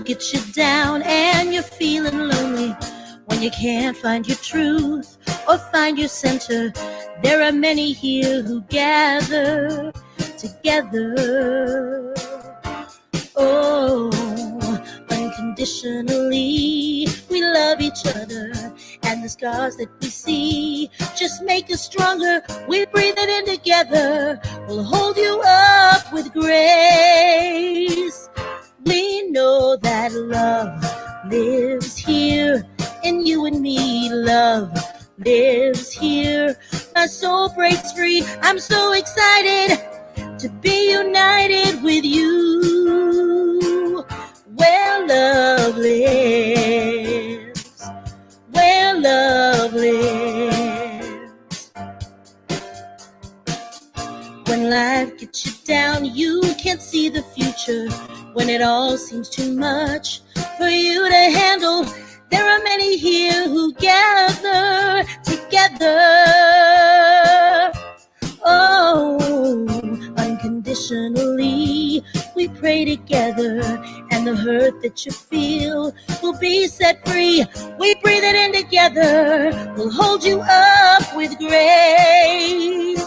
get you down and you're feeling lonely, when you can't find your truth or find your center, there are many here who gather together. Oh, unconditionally, we love each other, and the scars that we see just make us stronger. We breathe it in together, we'll hold you up with grace. We know that love lives here in you and me. Love lives here. My soul breaks free. I'm so excited to be united with you. Where love lives, where love lives. When life gets you down, you can't see the future. When it all seems too much for you to handle, there are many here who gather together. Oh, unconditionally, we pray together, and the hurt that you feel will be set free. We breathe it in together, we'll hold you up with grace.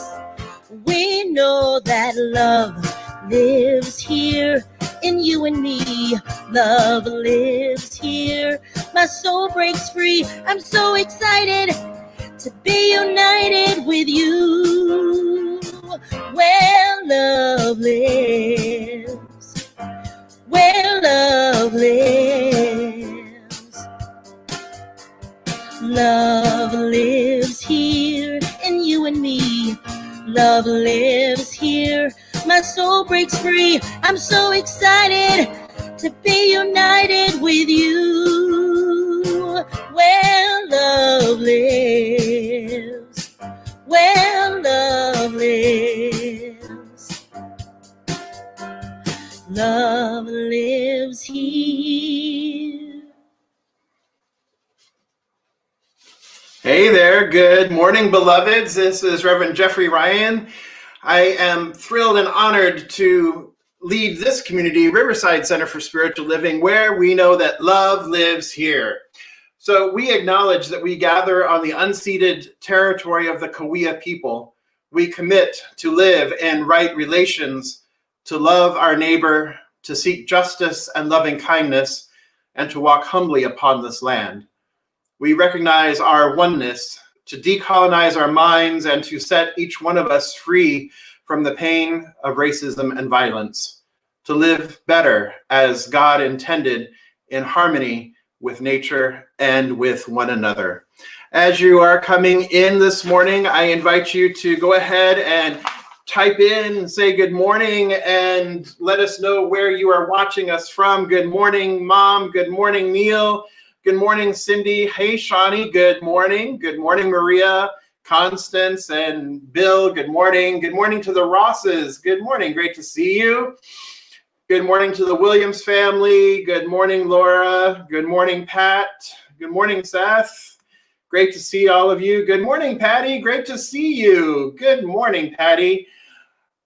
We know that love lives here in you and me. Love lives here. My soul breaks free. I'm so excited to be united with you. Where love lives, where love lives. Love lives here in you and me. Love lives here. My soul breaks free. I'm so excited to be united with you. Where love lives, where love lives. Love lives here. Hey there, good morning, beloveds. This is Reverend Jeffrey Ryan. I am thrilled and honored to lead this community, Riverside Center for Spiritual Living, where we know that love lives here. So we acknowledge that we gather on the unceded territory of the Cahuilla people. We commit to live in right relations, to love our neighbor, to seek justice and loving kindness, and to walk humbly upon this land. We recognize our oneness, to decolonize our minds and to set each one of us free from the pain of racism and violence, to live better as God intended, in harmony with nature and with one another. As you are coming in this morning, I invite you to go ahead and type in and say good morning and let us know where you are watching us from. Good morning, Mom. Good morning, Neil. Good morning, Cindy. Hey, Shawnee. Good morning. Good morning, Maria, Constance, and Bill. Good morning. Good morning to the Rosses. Good morning. Great to see you. Good morning to the Williams family. Good morning, Lora. Good morning, Pat. Good morning, Seth. Great to see all of you. Good morning, Patty. Great to see you. Good morning, Patty.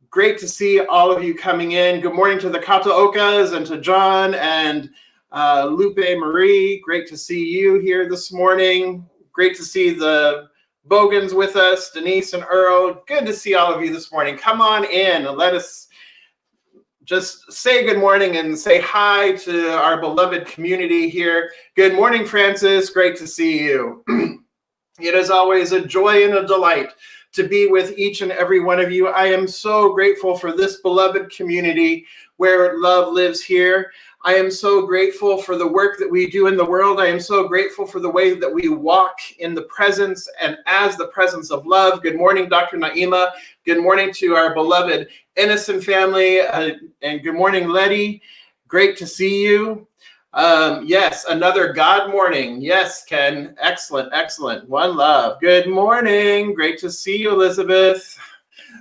Great to see all of you coming in. Good morning to the Kataokas and to John and Lupe Marie. Great to see you here this morning. Great to see the Bogans with us, Denise and Earl. Good to see all of you this morning. Come on in and let us just say good morning and say hi to our beloved community here. Good morning, Francis. Great to see you. It is always a joy and a delight to be with each and every one of you. I am so grateful for this beloved community where love lives here. I am so grateful for the work that we do in the world. I am so grateful for the way that we walk in the presence and as the presence of love. Good morning, Dr. Naima. Good morning to our beloved Innocent family. And good morning, Letty. Great to see you. Yes, another God morning. Yes, Ken. Excellent, excellent. One love. Good morning. Great to see you, Elizabeth.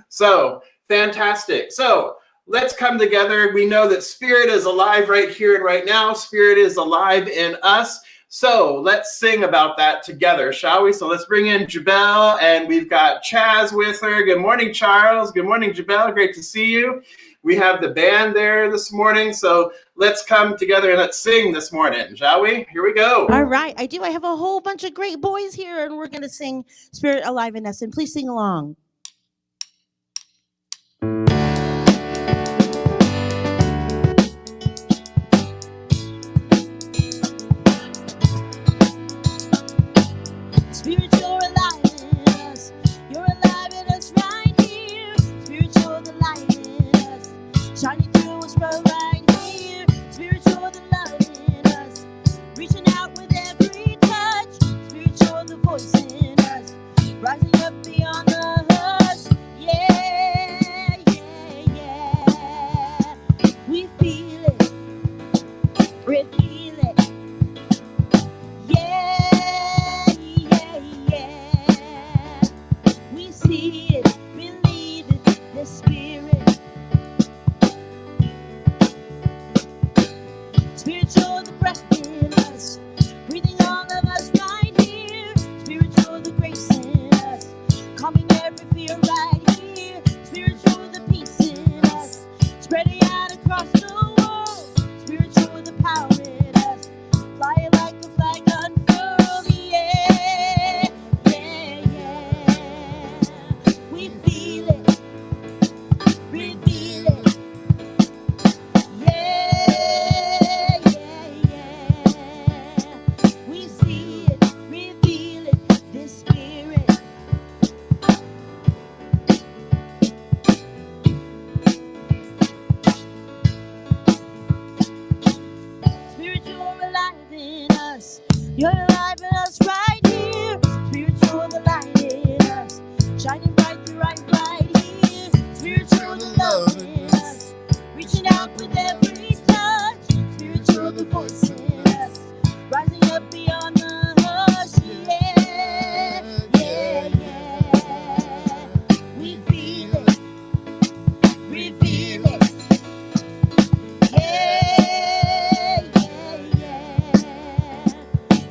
So, fantastic. So, let's come together. We know that Spirit is alive right here and right now. Spirit is alive in us. So let's sing about that together, shall we? So let's bring in Jabel, and we've got Chaz with her. Good morning, Charles. Good morning, Jabel. Great to see you. We have the band there this morning, so let's come together and let's sing this morning, shall we? Here we go. All right, I do. I have a whole bunch of great boys here, and we're going to sing Spirit Alive in Us. And please sing along. Spirit, you're alive in us. You're alive in us right here. Spirit, you're the light in us. Shining through us right here. Spirit, you're the love in us. Reaching out with every touch. Spirit, you're the voice in us. Rising up beyond the hush. Yeah, yeah, yeah. We feel it. Reveal it. Yeah, yeah, yeah. We see it, believe it, the Spirit. Spiritual, the breath in us, breathing all of us right here. Spiritual, the grace in us, calming every fear right here. Spiritual, the peace in us, spreading out across the world. Spiritual, the power in us, flying like a flag unfurled. Yeah, yeah, yeah. We feel it, reveal it. Yeah, yeah, yeah. We see it, reveal it, this Spirit. Spirit, you're alive in us. You're alive in us right here. Spirit, you're the light in us. Shining bright through right here. Spirit, you're the love in us. Reaching out with every touch. Spirit, you're the voice in us. Rising up beyond the hush. Yeah, yeah, yeah. We feel it, reveal it. Yeah, yeah, yeah.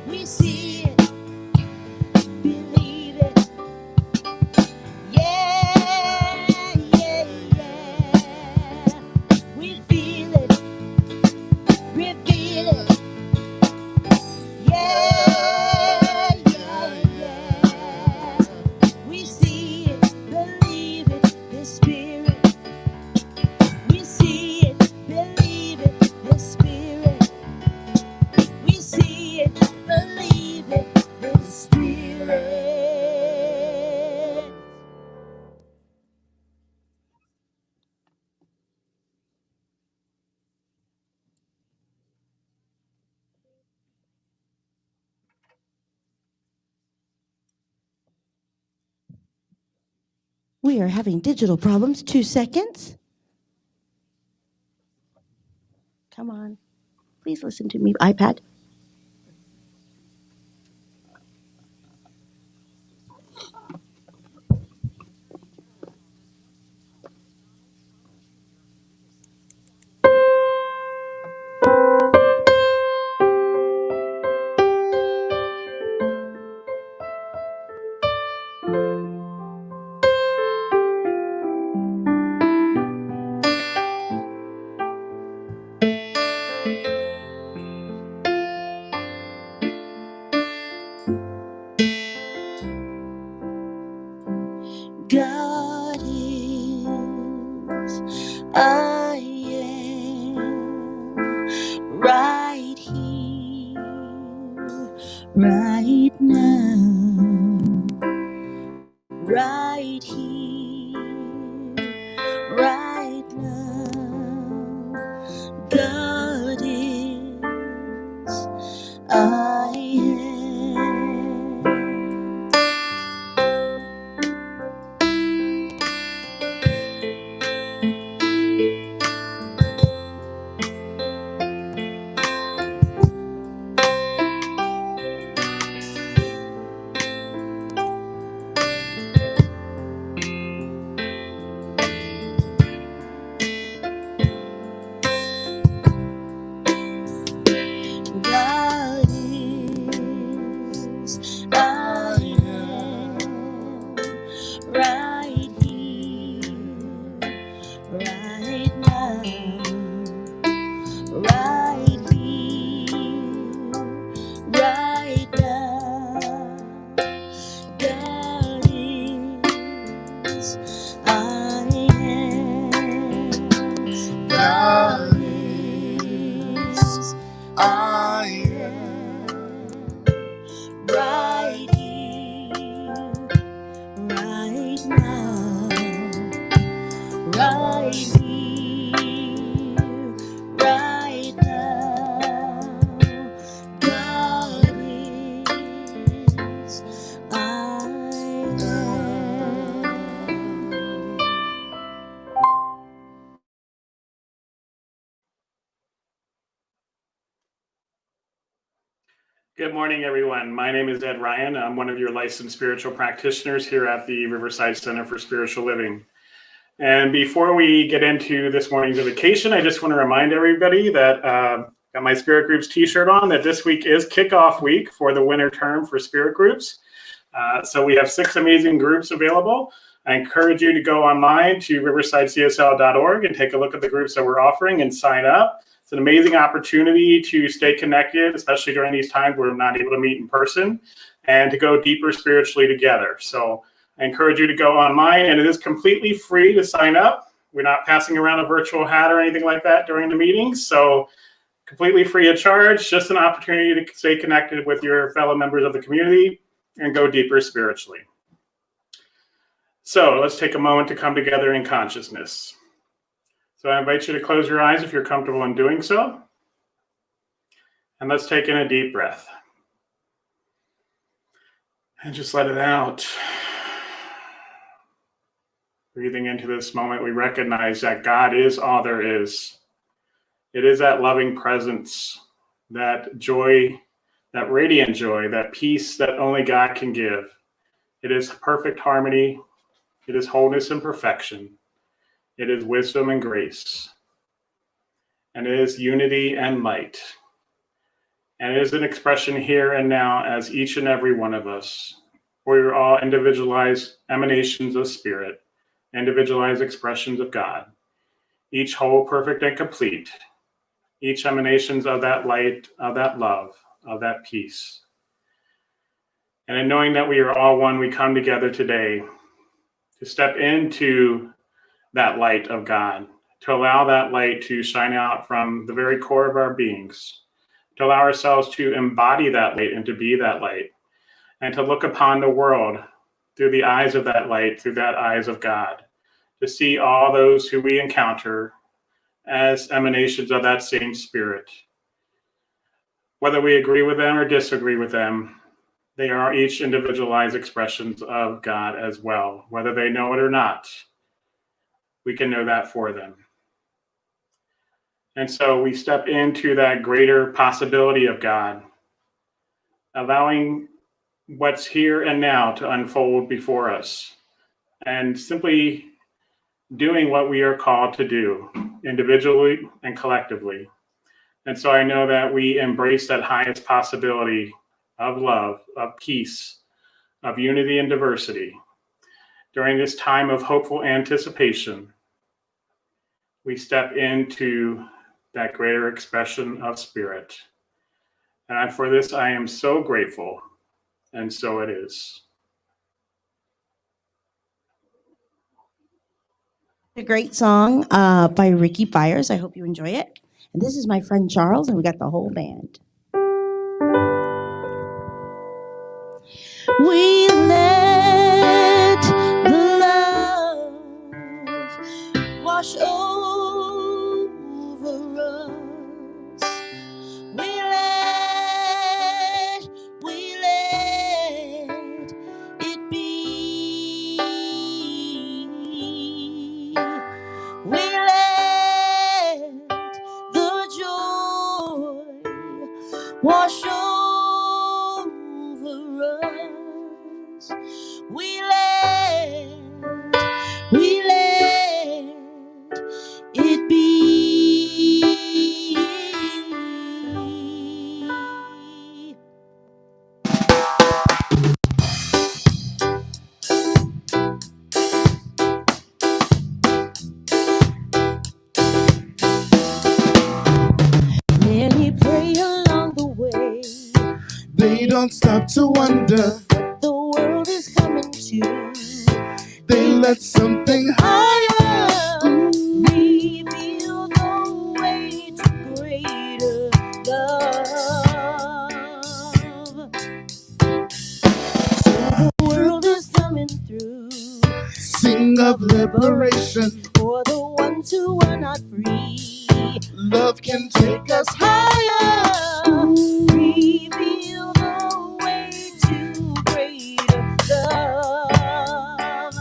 We see it, believe it. Yeah, yeah, yeah. We feel it, reveal it. Yeah, yeah, yeah. We see it, believe it, the Spirit. We see it, believe it, the Spirit. We see it, believe it, the Spirit. We are having digital problems. 2 seconds. Come on. Please listen to me, iPad. God is, I am right here, right now, right here, right now. God is, I am. here, right now. God is, I am. Good morning, everyone. My name is Ed Ryan. I'm one of your licensed spiritual practitioners here at the Riverside Center for Spiritual Living. And before we get into this morning's invocation, I just want to remind everybody that got my Spirit Groups t-shirt on, that this week is kickoff week for the winter term for Spirit Groups. So we have 6 amazing groups available. I encourage you to go online to riversidecsl.org and take a look at the groups that we're offering and sign up. It's an amazing opportunity to stay connected, especially during these times where we're not able to meet in person, and to go deeper spiritually together. So I encourage you to go online, and it is completely free to sign up. We're not passing around a virtual hat or anything like that during the meetings. So completely free of charge, just an opportunity to stay connected with your fellow members of the community and go deeper spiritually. So let's take a moment to come together in consciousness. So I invite you to close your eyes if you're comfortable in doing so. And let's take in a deep breath. And just let it out. Breathing into this moment, we recognize that God is all there is. It is that loving presence, that joy, that radiant joy, that peace that only God can give. It is perfect harmony. It is wholeness and perfection. It is wisdom and grace. And it is unity and light. And it is an expression here and now as each and every one of us. We are all individualized emanations of spirit, individualized expressions of God, each whole, perfect, and complete, each emanations of that light, of that love, of that peace. And in knowing that we are all one, we come together today to step into that light of God, to allow that light to shine out from the very core of our beings, to allow ourselves to embody that light and to be that light, and to look upon the world through the eyes of that light, through that eyes of God, to see all those who we encounter as emanations of that same spirit. Whether we agree with them or disagree with them, they are each individualized expressions of God as well. Whether they know it or not, we can know that for them. And so we step into that greater possibility of God, allowing what's here and now to unfold before us, and simply doing what we are called to do, individually and collectively. And so I know that we embrace that highest possibility of love, of peace, of unity and diversity. During this time of hopeful anticipation, we step into that greater expression of spirit. And for this, I am so grateful, and so it is. A great song by Ricky Byers. I hope you enjoy it. And this is my friend Charles, and we got the whole band. We let the love wash over us. We let it be. We let the joy wash over us. We let it be. Many pray along the way. They don't stop to wonder What the world is coming to. they let something higher reveal the way to greater love. So the world is coming through. sing of liberation For the one into are not free. Love can take us higher. Reveal the way to greater love.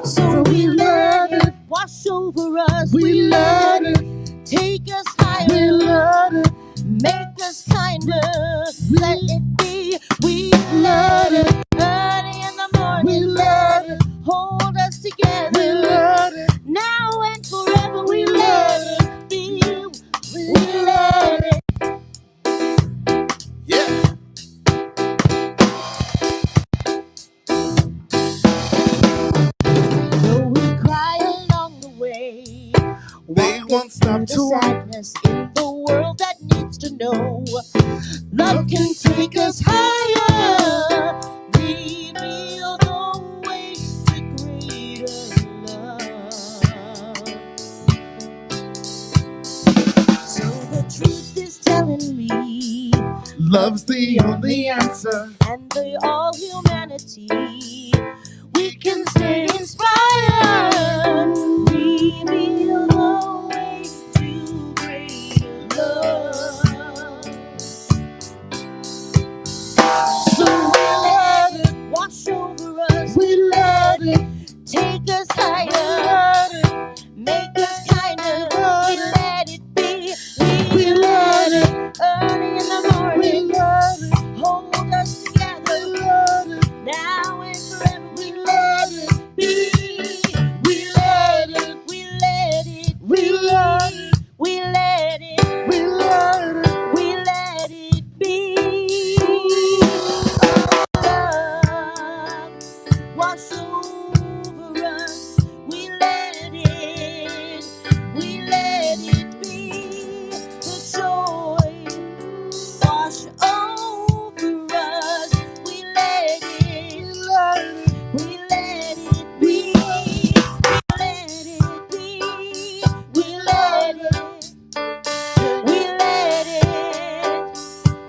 So we let it wash over us. We let it take us we higher. let it Make us kinder. Let it be. We let it early in the morning. we let it Hold us together. we let it Now and forever. We let it be. We let it. yeah. Though we cry along the way, They won't stop the to sadness in the world that needs to know love can take us higher. Reveal the way to greater love. So the truth is telling me love's the only answer. and the all humanity. We can stay inspired. Reveal the way to greater love. So we let it wash over us. We let it Take us higher. Make us kinder. We let it be. we let it Early in the we morning. let it Hold us we together. let it Now and forever. we let it Be. we let it We let it. we let it We let it. we let it We let it be. Love wash over us. We let it be. The joy wash over us. We let it be. Let it be. We let it. We let it.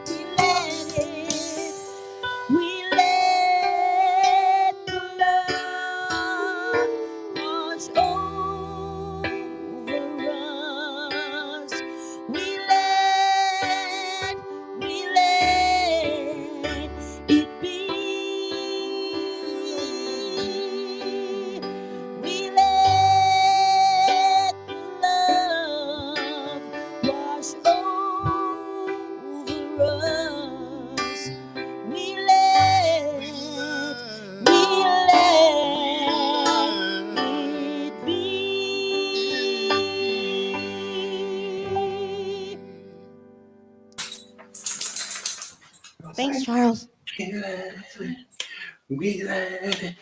We let it. We let the love wash over us. We let it be. We let the love wash over us. We let it be. Thanks, Charles. We let it.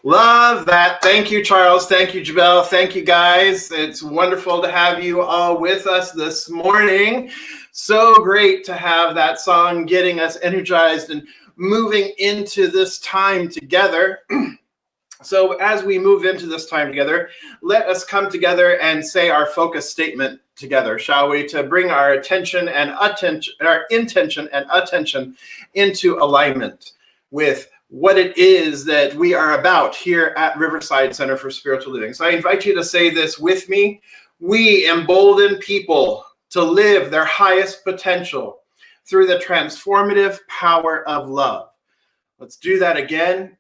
Love that. Thank you, Charles. Thank you, Jabel. Thank you, guys. It's wonderful to have you all with us this morning. So great to have that song getting us energized and moving into this time together. So as we move into this time together, let us come together and say our focus statement together, shall we? To bring our attention and our intention and attention into alignment with what it is that we are about here at Riverside Center for Spiritual Living. So I invite you to say this with me. We embolden people to live their highest potential through the transformative power of love. Let's do that again.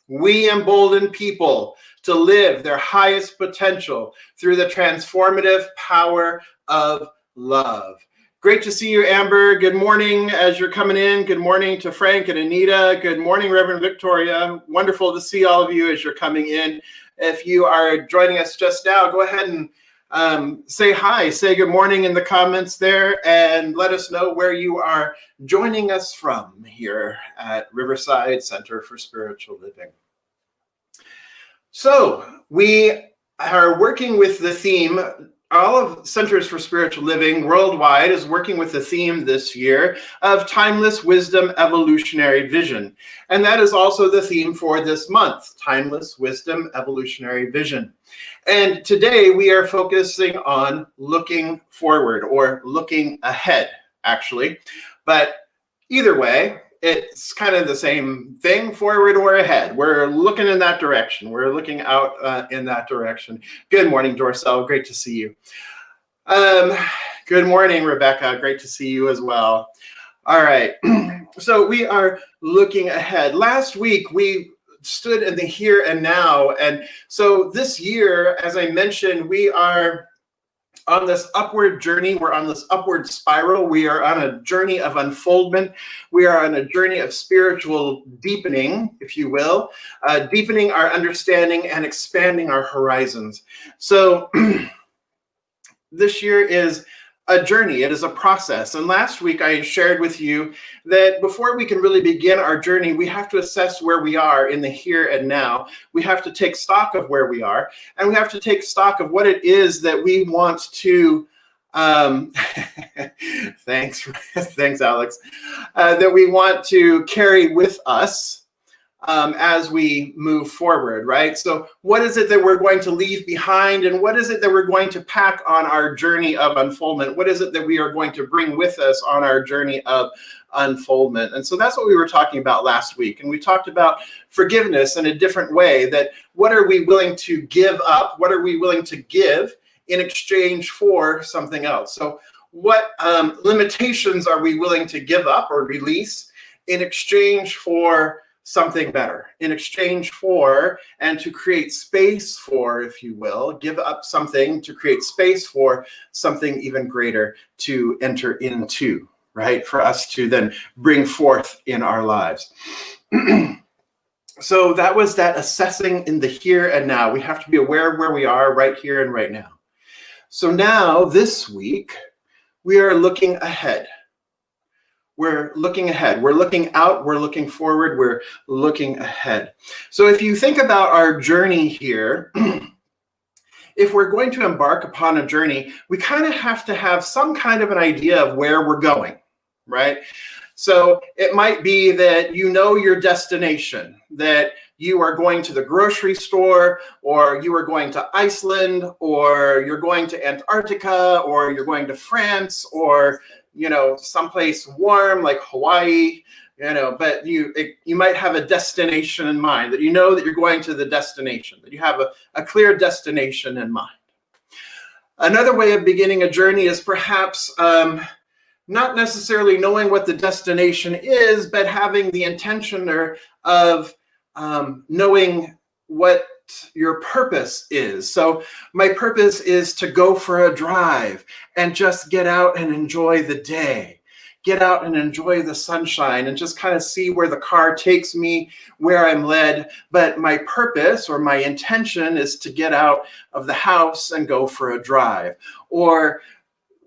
We embolden people to live their highest potential through the transformative power of love. Great to see you, Amber. Good morning as you're coming in. Good morning to Frank and Anita. Good morning, Reverend Victoria. Wonderful to see all of you as you're coming in. If you are joining us just now, go ahead and say hi, say good morning in the comments there, and let us know where you are joining us from here at Riverside Center for Spiritual Living. So we are working with the theme. All of Centers for Spiritual Living worldwide is working with the theme this year of Timeless Wisdom, Evolutionary Vision. And that is also the theme for this month, Timeless Wisdom, Evolutionary Vision. And today we are focusing on looking forward, or looking ahead, actually. But either way, it's kind of the same thing, forward or ahead. We're looking in that direction. We're looking out in that direction. Good morning, Dorcel. Great to see you. Good morning, Rebecca. Great to see you as well. All right. So we are looking ahead. Last week, we stood in the here and now. And so this year, as I mentioned, we are on this upward journey. We're on this upward spiral. We are on a journey of unfoldment. We are on a journey of spiritual deepening, if you will, deepening our understanding and expanding our horizons. So this year is a journey. It is a process. And last week I shared with you that before we can really begin our journey, we have to assess where we are in the here and now. We have to take stock of where we are, and we have to take stock of what it is that we want to thanks, Alex, that we want to carry with us as we move forward, right? So what is it that we're going to leave behind, and what is it that we're going to pack on our journey of unfoldment? What is it that we are going to bring with us on our journey of unfoldment? And so that's what we were talking about last week. And we talked about forgiveness in a different way, that what are we willing to give up? What are we willing to give in exchange for something else? So what limitations are we willing to give up or release in exchange for something better, in exchange for, and to create space for, if you will, give up something to create space for something even greater to enter into, right? For us to then bring forth in our lives. So that was that assessing in the here and now. We have to be aware of where we are right here and right now. So now this week, we are looking ahead. We're looking ahead. We're looking out. We're looking forward. We're looking ahead. So if you think about our journey here, if we're going to embark upon a journey, we kind of have to have some kind of an idea of where we're going, right? So it might be that you know your destination, that you are going to the grocery store, or you are going to Iceland, or you're going to Antarctica, or you're going to France, or someplace warm like Hawaii, but you might have a destination in mind, that you know that you're going to the destination, that you have a clear destination in mind. Another way of beginning a journey is perhaps not necessarily knowing what the destination is, but having the intention of knowing what your purpose is. So my purpose is to go for a drive and just get out and enjoy the day, get out and enjoy the sunshine, and just kind of see where the car takes me, where I'm led. But my purpose or my intention is to get out of the house and go for a drive. Or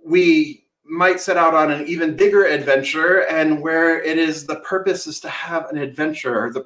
we might set out on an even bigger adventure, and where it is the purpose is to have an adventure, or the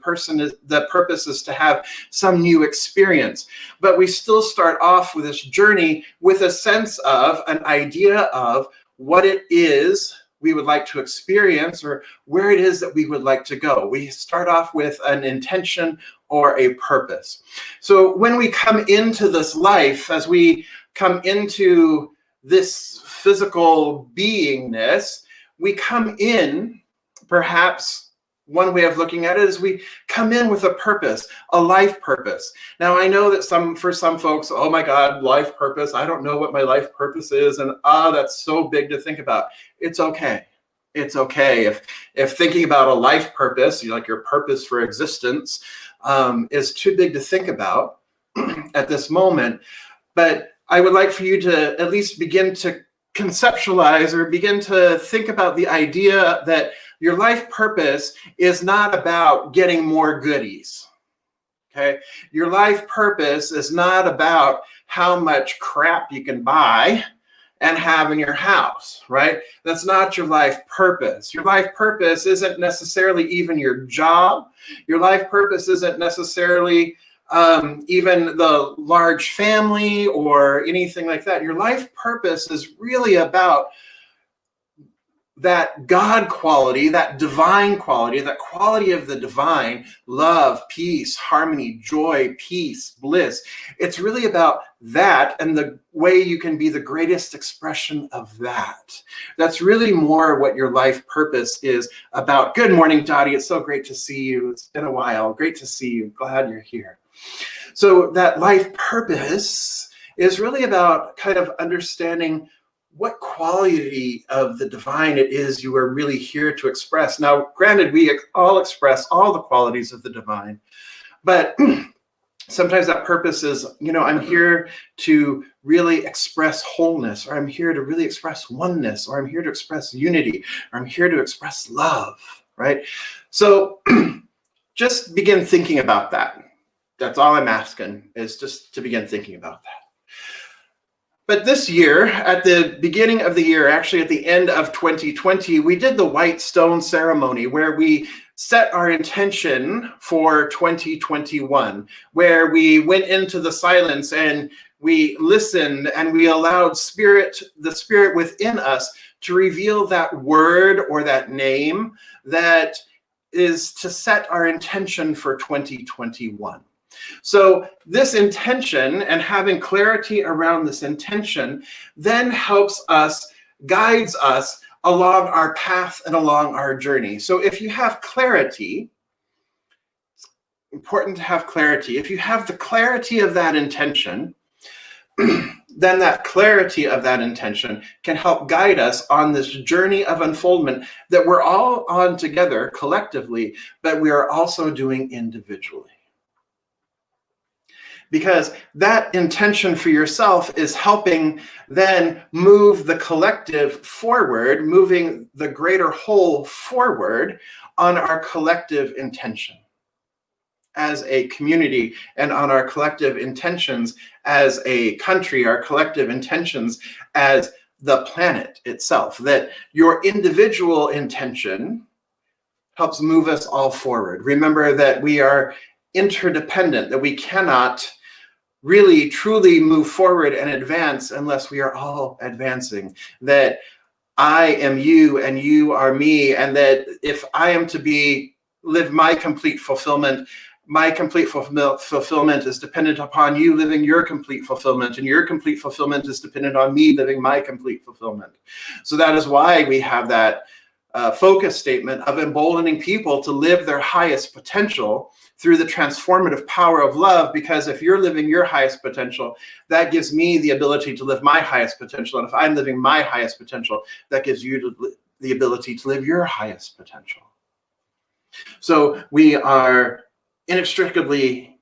purpose is to have some new experience. But we still start off with this journey with a sense of an idea of what it is we would like to experience, or where it is that we would like to go. We start off with an intention or a purpose. So when we come into this life, as we come into this physical beingness, we come in, perhaps one way of looking at it is we come in with a purpose, a life purpose. Now, I know that for some folks, oh my God, life purpose, I don't know what my life purpose is, and that's so big to think about. It's okay. It's okay. If thinking about a life purpose, like your purpose for existence, is too big to think about at this moment. But I would like for you to at least begin to conceptualize or begin to think about the idea that your life purpose is not about getting more goodies, okay? Your life purpose is not about how much crap you can buy and have in your house, right? That's not your life purpose. Your life purpose isn't necessarily even your job. Your life purpose isn't necessarily even the large family or anything like that. Your life purpose is really about that God quality, that divine quality, that quality of the divine, love, peace, harmony, joy, peace, bliss. It's really about that and the way you can be the greatest expression of that. That's really more what your life purpose is about. Good morning, Dottie. It's so great to see you. It's been a while. Great to see you. Glad you're here. So that life purpose is really about kind of understanding what quality of the divine it is you are really here to express. Now, granted, we all express all the qualities of the divine, but sometimes that purpose is, I'm here to really express wholeness, or I'm here to really express oneness, or I'm here to express unity, or I'm here to express love, right? So just begin thinking about that. That's all I'm asking, is just to begin thinking about that. But this year, at the beginning of the year, actually at the end of 2020, we did the white stone ceremony where we set our intention for 2021, where we went into the silence and we listened and we allowed the spirit within us to reveal that word or that name that is to set our intention for 2021. So this intention and having clarity around this intention then helps us, guides us along our path and along our journey. So if you have clarity, it's important to have clarity. If you have the clarity of that intention, then that clarity of that intention can help guide us on this journey of unfoldment that we're all on together collectively, but we are also doing individually. Because that intention for yourself is helping then move the collective forward, moving the greater whole forward on our collective intention as a community, and on our collective intentions as a country, our collective intentions as the planet itself. That your individual intention helps move us all forward. Remember that we are interdependent, that we cannot really truly move forward and advance unless we are all advancing. That I am you and you are me, and that if I am to live my complete fulfillment is dependent upon you living your complete fulfillment, and your complete fulfillment is dependent on me living my complete fulfillment. So that is why we have that focus statement of emboldening people to live their highest potential through the transformative power of love, because if you're living your highest potential, that gives me the ability to live my highest potential. And if I'm living my highest potential, that gives you the ability to live your highest potential. So we are inextricably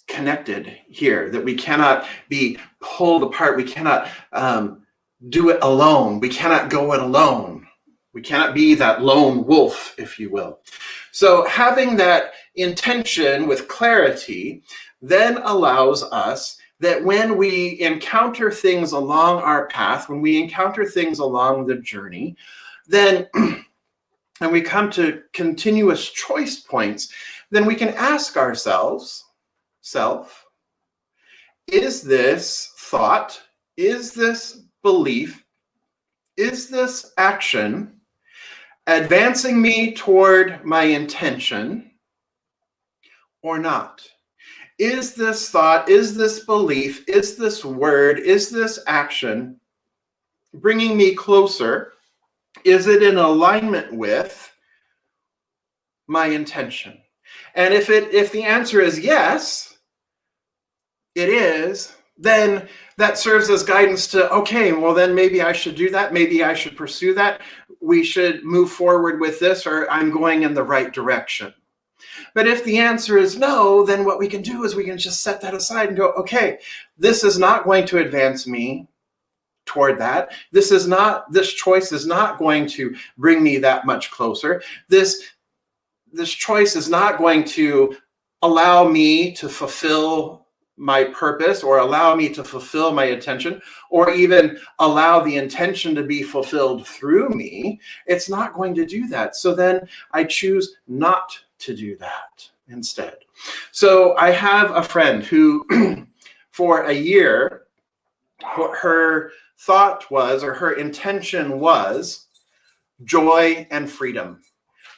connected here, that we cannot be pulled apart. We cannot do it alone. We cannot go it alone. We cannot be that lone wolf, if you will. So having that intention with clarity then allows us that when we encounter things along our path, when we encounter things along the journey, then and we come to continuous choice points, then we can ask ourselves, is this thought, is this belief, is this action advancing me toward my intention or not? Is this thought, is this belief, is this word, is this action bringing me closer? Is it in alignment with my intention? And if the answer is yes, it is, then that serves as guidance to, okay, well then maybe I should do that. Maybe I should pursue that. We should move forward with this, or I'm going in the right direction. But if the answer is no, then what we can do is we can just set that aside and go, okay, this is not going to advance me toward that. This choice is not going to bring me that much closer. This choice is not going to allow me to fulfill my purpose, or allow me to fulfill my intention, or even allow the intention to be fulfilled through me. It's not going to do that. So then I choose not to do that instead. So I have a friend who for a year her thought was, or her intention was, joy and freedom.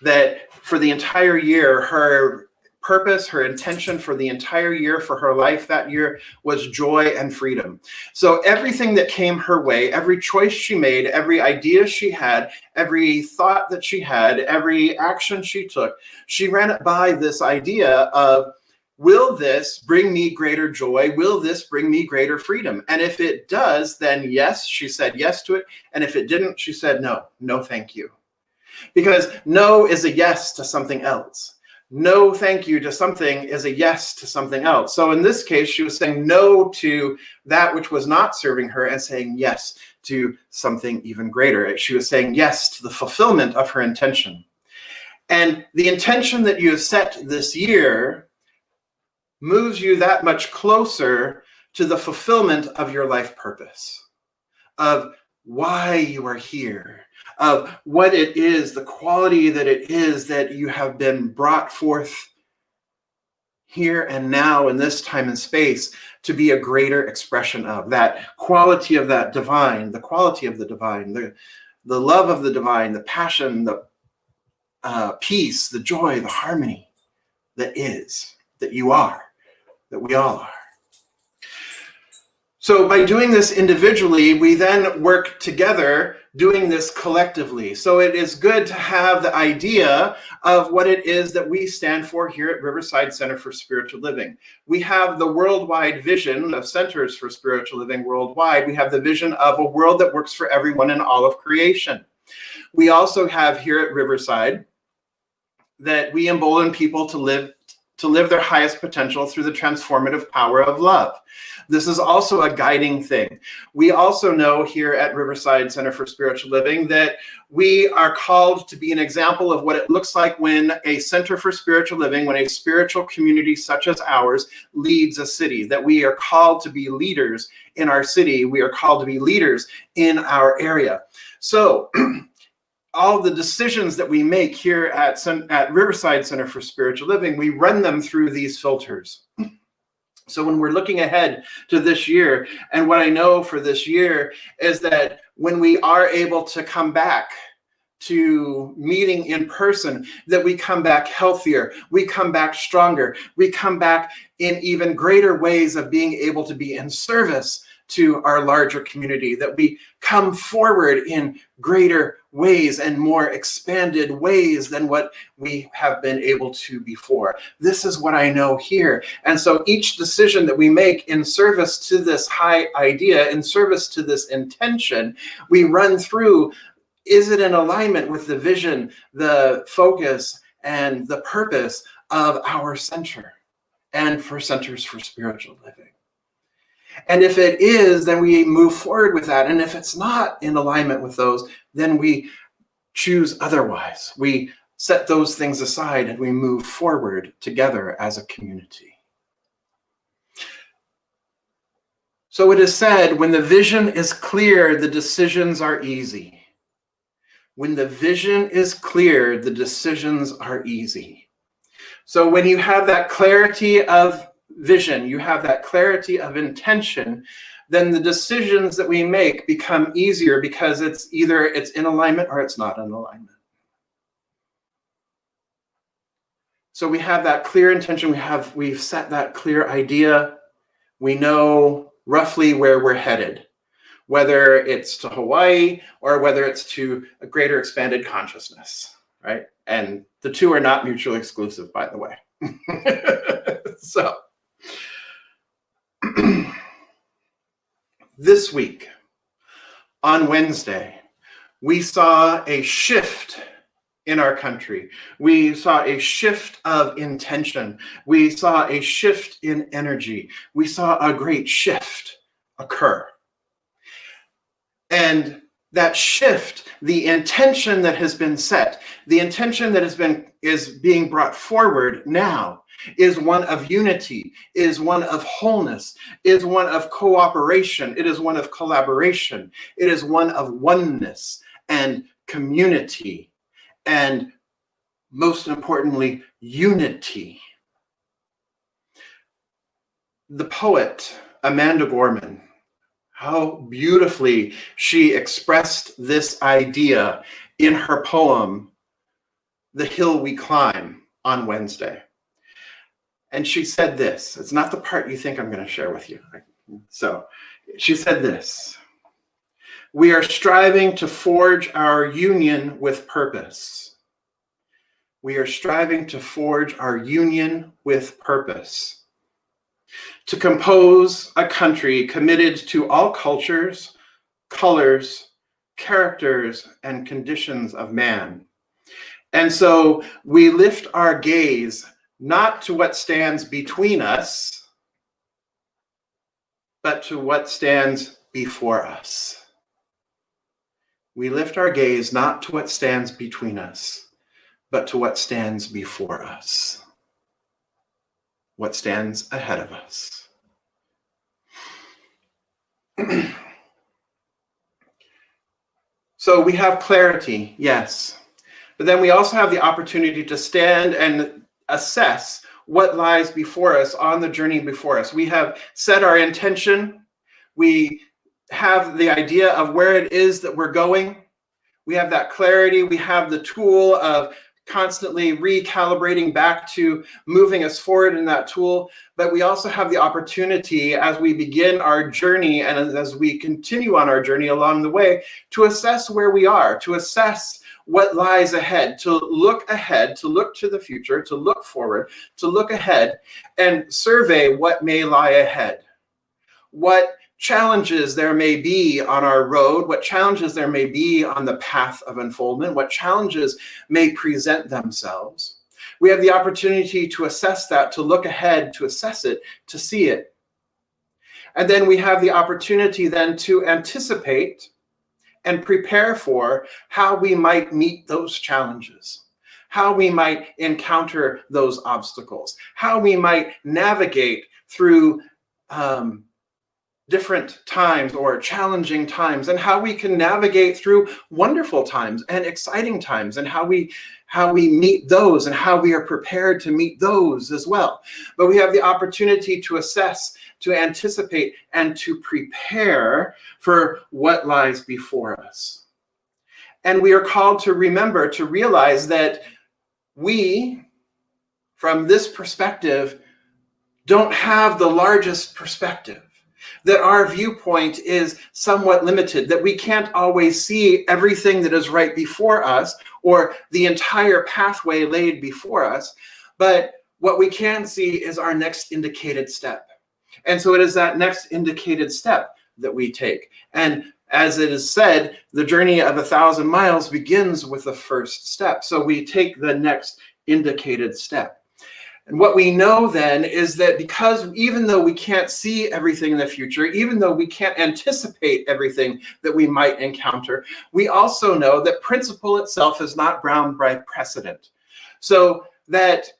That for the entire year, her purpose, her intention for the entire year, for her life that year, was joy and freedom. So everything that came her way, every choice she made, every idea she had, every thought that she had, every action she took, she ran it by this idea of, will this bring me greater joy? Will this bring me greater freedom? And if it does, then yes, she said yes to it. And if it didn't, she said no, no, thank you. Because no is a yes to something else. No thank you to something is a yes to something else. So in this case, she was saying no to that which was not serving her and saying yes to something even greater. She was saying yes to the fulfillment of her intention. And the intention that you have set this year moves you that much closer to the fulfillment of your life purpose, of why you are here, of what it is, the quality that it is that you have been brought forth here and now in this time and space to be a greater expression of that quality of that divine, the quality of the divine, the love of the divine, the passion, the peace, the joy, the harmony that is, that you are, that we all are. So by doing this individually, we then work together doing this collectively. So it is good to have the idea of what it is that we stand for here at Riverside Center for Spiritual Living. We have the worldwide vision of Centers for Spiritual Living worldwide. We have the vision of a world that works for everyone in all of creation. We also have here at Riverside that we embolden people to live their highest potential through the transformative power of love. This is also a guiding thing. We also know here at Riverside Center for Spiritual Living that we are called to be an example of what it looks like when a center for spiritual living, when a spiritual community such as ours leads a city, that we are called to be leaders in our city. We are called to be leaders in our area. So all the decisions that we make here at Riverside Center for Spiritual Living, we run them through these filters. So when we're looking ahead to this year, and what I know for this year is that when we are able to come back to meeting in person, that we come back healthier, we come back stronger, we come back in even greater ways of being able to be in service to our larger community, that we come forward in greater ways and more expanded ways than what we have been able to before. This is what I know here. And so each decision that we make in service to this high idea, in service to this intention, we run through, is it in alignment with the vision, the focus, and the purpose of our center and for Centers for Spiritual Living? And if it is, then we move forward with that. And if it's not in alignment with those, then we choose otherwise. We set those things aside and we move forward together as a community. So it is said, when the vision is clear, the decisions are easy. When the vision is clear, the decisions are easy. So when you have that clarity of vision, you have that clarity of intention, then the decisions that we make become easier because it's either it's in alignment or it's not in alignment. So we have that clear intention, we've set that clear idea, we know roughly where we're headed, whether it's to Hawaii or whether it's to a greater expanded consciousness, right? And the two are not mutually exclusive, by the way. So this week, on Wednesday, we saw a shift in our country. We saw a shift of intention. We saw a shift in energy. We saw a great shift occur. And that shift, the intention that has been set, the intention that is being brought forward now is one of unity, is one of wholeness, is one of cooperation, it is one of collaboration, it is one of oneness and community, and most importantly, unity. The poet Amanda Gorman how beautifully she expressed this idea in her poem, The Hill We Climb, on Wednesday. And she said this. It's not the part you think I'm going to share with you. So she said this: "We are striving to forge our union with purpose. We are striving to forge our union with purpose. To compose a country committed to all cultures, colors, characters, and conditions of man. And so we lift our gaze not to what stands between us, but to what stands before us. We lift our gaze not to what stands between us, but to what stands before us, what stands ahead of us." So we have clarity, yes, but then we also have the opportunity to stand and assess what lies before us on the journey before us. We have set our intention. We have the idea of where it is that we're going. We have that clarity. We have the tool of constantly recalibrating back to moving us forward in that tool. But we also have the opportunity, as we begin our journey and as we continue on our journey along the way, to assess where we are, to assess what lies ahead, to look to the future, to look forward, to look ahead and survey what may lie ahead. What challenges there may be on our road, what challenges there may be on the path of unfoldment, what challenges may present themselves. We have the opportunity to assess that, to look ahead, to assess it, to see it. And then we have the opportunity then to anticipate and prepare for how we might meet those challenges, how we might encounter those obstacles, how we might navigate through different times or challenging times, and how we can navigate through wonderful times and exciting times, and how we meet those and how we are prepared to meet those as well. But we have the opportunity to assess, to anticipate, and to prepare for what lies before us. And we are called to remember, to realize that we, from this perspective, don't have the largest perspective, that our viewpoint is somewhat limited, that we can't always see everything that is right before us or the entire pathway laid before us. But what we can see is our next indicated step. And so it is that next indicated step that we take. And as it is said, the journey of 1,000 miles begins with the first step. So we take the next indicated step. And what we know then is that because even though we can't see everything in the future, even though we can't anticipate everything that we might encounter, we also know that principle itself is not bound by precedent. So that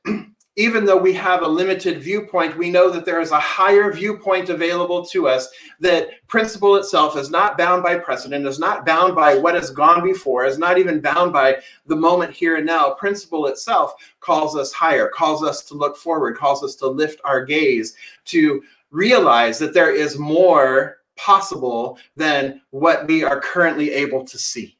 even though we have a limited viewpoint, we know that there is a higher viewpoint available to us, that principle itself is not bound by precedent, is not bound by what has gone before, is not even bound by the moment here and now. Principle itself calls us higher, calls us to look forward, calls us to lift our gaze, to realize that there is more possible than what we are currently able to see.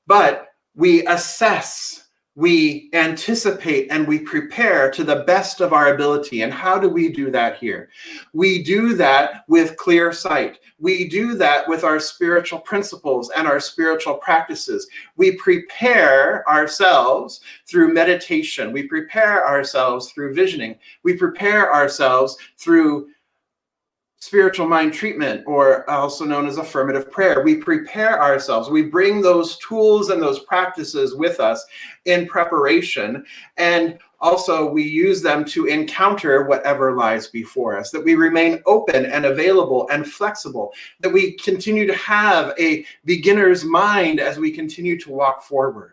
But we assess, we anticipate, and we prepare to the best of our ability. And how do we do that here? We do that with clear sight. We do that with our spiritual principles and our spiritual practices. We prepare ourselves through meditation. We prepare ourselves through visioning. We prepare ourselves through spiritual mind treatment, or also known as affirmative prayer. We prepare ourselves. We bring those tools and those practices with us in preparation, and also we use them to encounter whatever lies before us, that we remain open and available and flexible, that we continue to have a beginner's mind as we continue to walk forward.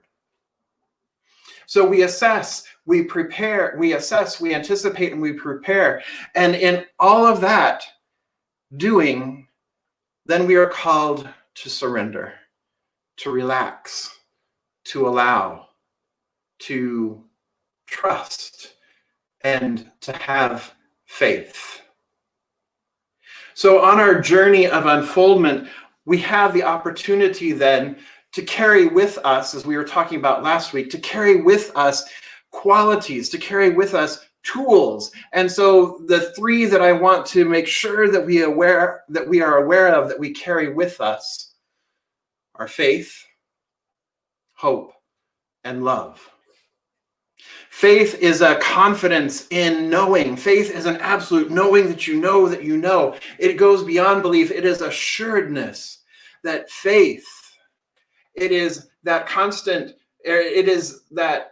So we assess, we prepare, we assess, we anticipate, and we prepare. And in all of that doing, then we are called to surrender, to relax, to allow, to trust, and to have faith. So on our journey of unfoldment, we have the opportunity then to carry with us, as we were talking about last week, to carry with us qualities, to carry with us tools. And so the three that I want to make sure that we are aware of, that we carry with us, are faith, hope, and love. Faith is a confidence in knowing. Faith is an absolute knowing that you know that you know. It goes beyond belief. It is assuredness that faith, it is that constant, it is that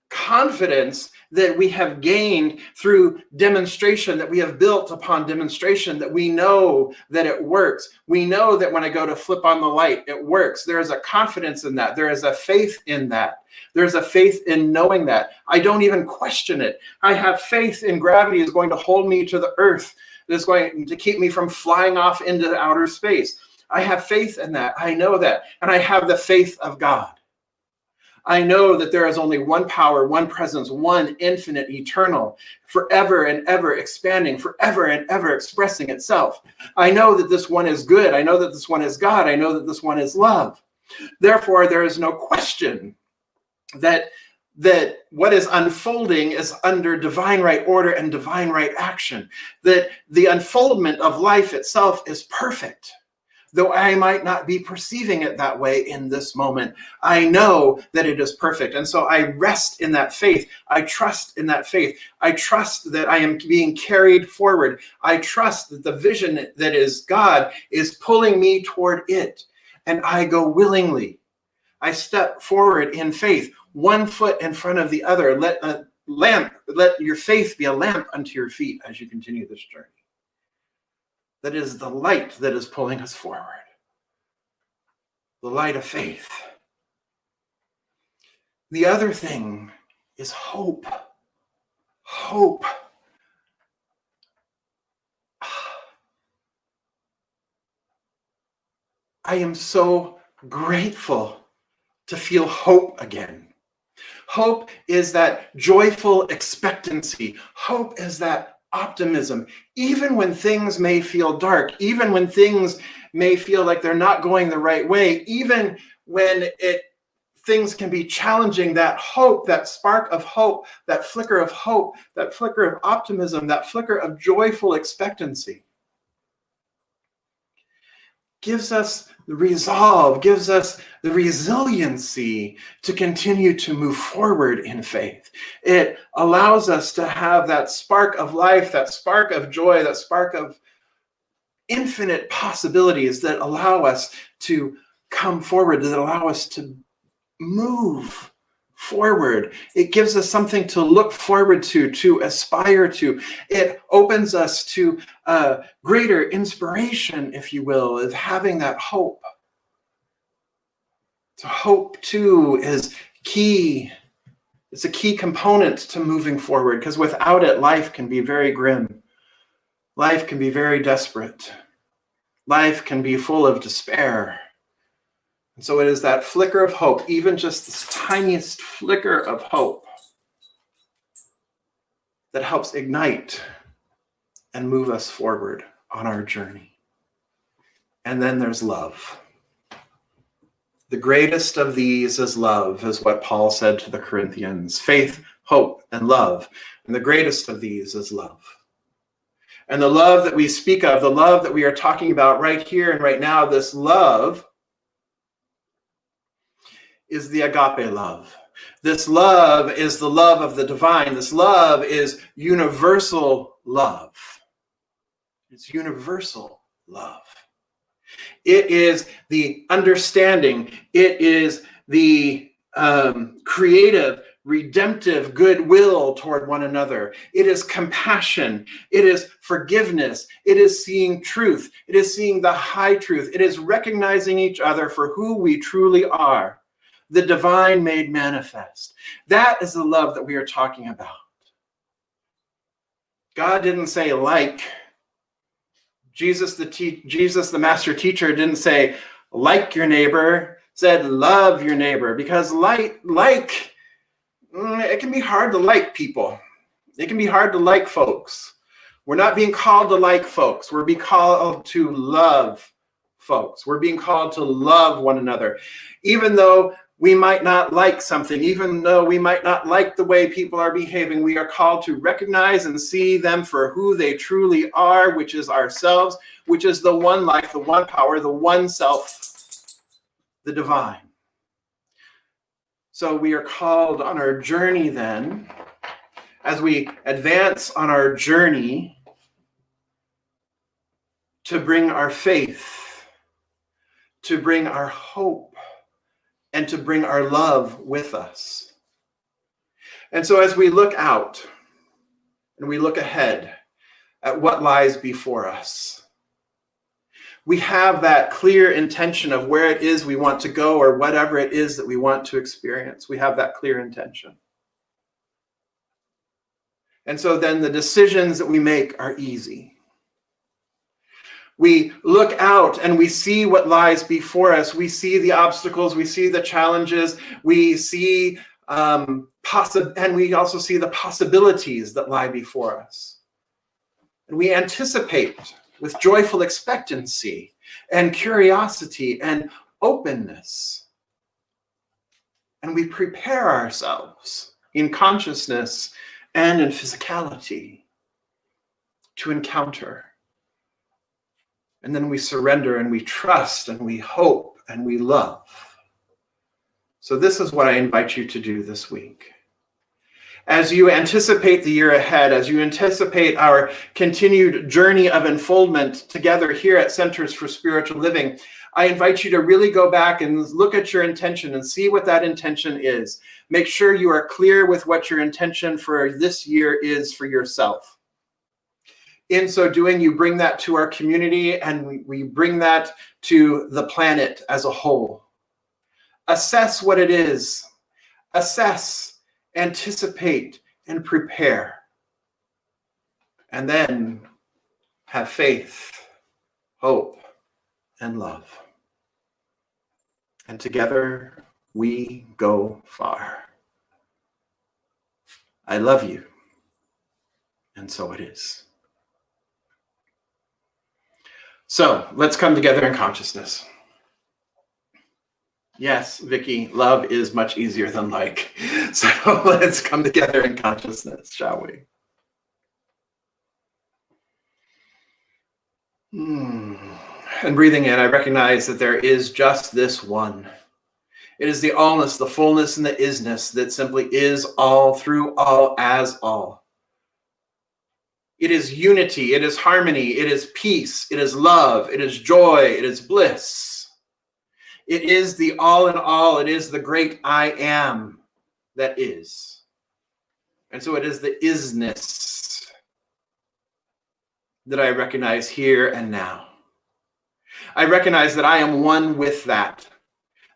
confidence that we have gained through demonstration, that we have built upon demonstration, that we know that it works. We know that when I go to flip on the light, it works. There is a confidence in that. There is a faith in that. There's a faith in knowing that. I don't even question it. I have faith in gravity is going to hold me to the earth. It's going to keep me from flying off into outer space. I have faith in that. I know that. And I have the faith of God. I know that there is only one power, one presence, one infinite, eternal, forever and ever expanding, forever and ever expressing itself. I know that this one is good. I know that this one is God. I know that this one is love. Therefore, there is no question that what is unfolding is under divine right order and divine right action. That the unfoldment of life itself is perfect. Though I might not be perceiving it that way in this moment, I know that it is perfect. And so I rest in that faith. I trust in that faith. I trust that I am being carried forward. I trust that the vision that is God is pulling me toward it. And I go willingly. I step forward in faith, one foot in front of the other. Let your faith be a lamp unto your feet as you continue this journey. That is the light that is pulling us forward. The light of faith. The other thing is hope. Hope. I am so grateful to feel hope again. Hope is that joyful expectancy. Hope is that optimism, even when things may feel dark, even when things may feel like they're not going the right way, even when things can be challenging, that hope, that spark of hope, that flicker of hope, that flicker of optimism, that flicker of joyful expectancy gives us the resolve, gives us the resiliency to continue to move forward in faith. It allows us to have that spark of life, that spark of joy, that spark of infinite possibilities that allow us to come forward, that allow us to move forward. It gives us something to look forward to aspire to. It opens us to greater inspiration, if you will, of having that hope. So hope, too, is key. It's a key component to moving forward, because without it, life can be very grim. Life can be very desperate. Life can be full of despair. And so it is that flicker of hope, even just this tiniest flicker of hope, that helps ignite and move us forward on our journey. And then there's love. The greatest of these is love, is what Paul said to the Corinthians. Faith, hope, and love. And the greatest of these is love. And the love that we speak of, the love that we are talking about right here and right now, this love is the agape love. This love is the love of the divine. This love is universal love. It's universal love. It is the understanding. It is the creative, redemptive goodwill toward one another. It is compassion. It is forgiveness. It is seeing truth. It is seeing the high truth. It is recognizing each other for who we truly are. The divine made manifest. That is the love that we are talking about. God didn't say like. Jesus, the master teacher, didn't say like your neighbor, said love your neighbor, because it can be hard to like people. It can be hard to like folks. We're not being called to like folks. We're being called to love folks. We're being called to love one another. Even though we might not like something, even though we might not like the way people are behaving, we are called to recognize and see them for who they truly are, which is ourselves, which is the one life, the one power, the one self, the divine. So we are called on our journey then, as we advance on our journey, to bring our faith, to bring our hope, and to bring our love with us. And so as we look out and we look ahead at what lies before us, we have that clear intention of where it is we want to go or whatever it is that we want to experience. We have that clear intention. And so then the decisions that we make are easy. We look out and we see what lies before us. We see the obstacles, we see the challenges, we see and we also see the possibilities that lie before us. And we anticipate with joyful expectancy and curiosity and openness. And we prepare ourselves in consciousness and in physicality to encounter. And then we surrender and we trust and we hope and we love. So this is what I invite you to do this week. As you anticipate the year ahead, as you anticipate our continued journey of unfoldment together here at Centers for Spiritual Living, I invite you to really go back and look at your intention and see what that intention is. Make sure you are clear with what your intention for this year is for yourself. In so doing, you bring that to our community and we bring that to the planet as a whole. Assess what it is. Assess, anticipate, and prepare. And then have faith, hope, and love. And together we go far. I love you, and so it is. So let's come together in consciousness. Yes, Vicky, love is much easier than like. So let's come together in consciousness, shall we? And breathing in, I recognize that there is just this one. It is the allness, the fullness, and the isness that simply is all, through all, as all. It is unity, it is harmony, it is peace, it is love, it is joy, it is bliss. It is the all in all, it is the great I am that is. And so it is the isness that I recognize here and now. I recognize that I am one with that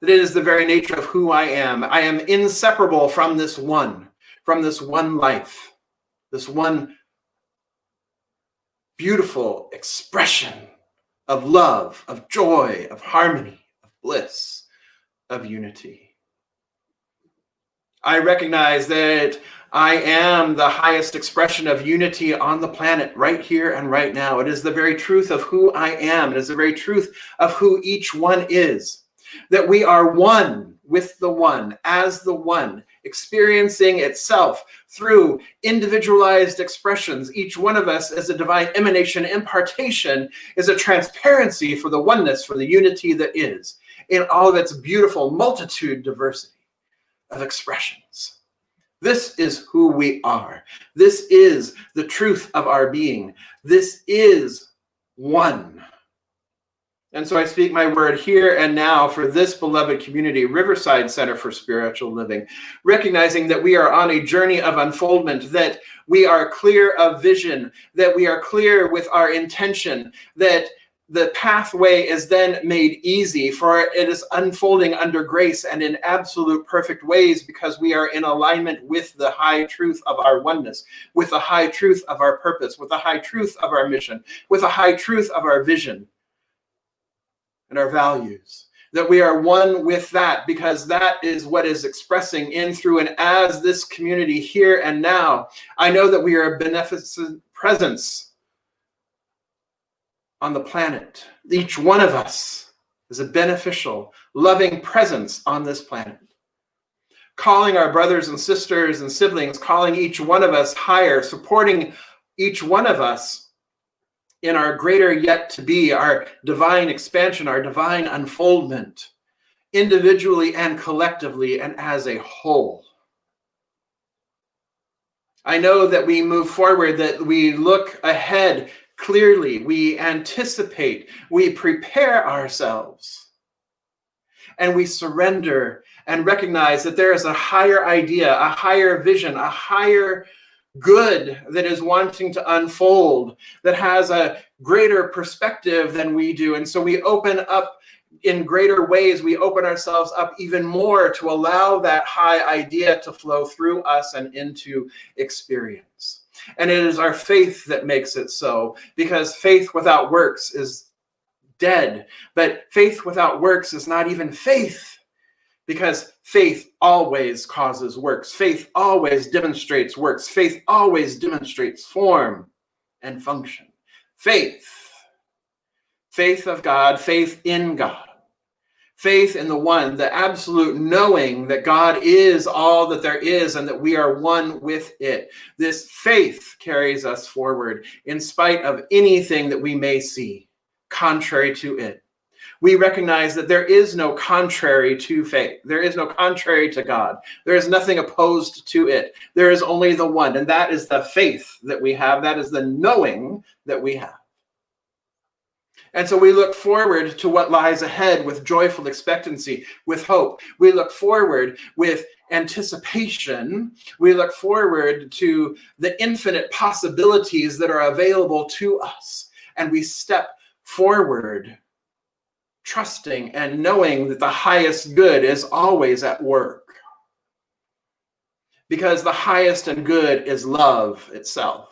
it is the very nature of who I am. I am inseparable from this one life, this one beautiful expression of love, of joy, of harmony, of bliss, of unity. I recognize that I am the highest expression of unity on the planet right here and right now. It is the very truth of who I am. It is the very truth of who each one is. That we are one with the one, as the one, experiencing itself through individualized expressions. Each one of us as a divine emanation, impartation, is a transparency for the oneness, for the unity that is, in all of its beautiful multitude diversity of expressions. This is who we are. This is the truth of our being. This is one. And so I speak my word here and now for this beloved community, Riverside Center for Spiritual Living, recognizing that we are on a journey of unfoldment, that we are clear of vision, that we are clear with our intention, that the pathway is then made easy, for it is unfolding under grace and in absolute perfect ways, because we are in alignment with the high truth of our oneness, with the high truth of our purpose, with the high truth of our mission, with the high truth of our vision and our values. That we are one with that, because that is what is expressing in, through, and as this community here and now. I know that we are a beneficent presence on the planet. Each one of us is a beneficial, loving presence on this planet. Calling our brothers and sisters and siblings, calling each one of us higher, supporting each one of us in our greater yet to be, our divine expansion, our divine unfoldment, individually and collectively and as a whole. I know that we move forward, that we look ahead clearly, we anticipate, we prepare ourselves, and we surrender and recognize that there is a higher idea, a higher vision, a higher good that is wanting to unfold, that has a greater perspective than we do. And so we open up in greater ways, we open ourselves up even more to allow that high idea to flow through us and into experience. And it is our faith that makes it so, because faith without works is dead. But faith without works is not even faith, because faith always causes works. Faith always demonstrates works. Faith always demonstrates form and function. Faith of God, faith in God. Faith in the one, the absolute knowing that God is all that there is and that we are one with it. This faith carries us forward in spite of anything that we may see contrary to it. We recognize that there is no contrary to faith. There is no contrary to God. There is nothing opposed to it. There is only the one, and that is the faith that we have. That is the knowing that we have. And so we look forward to what lies ahead with joyful expectancy, with hope. We look forward with anticipation. We look forward to the infinite possibilities that are available to us. And we step forward, trusting and knowing that the highest good is always at work. Because the highest and good is love itself.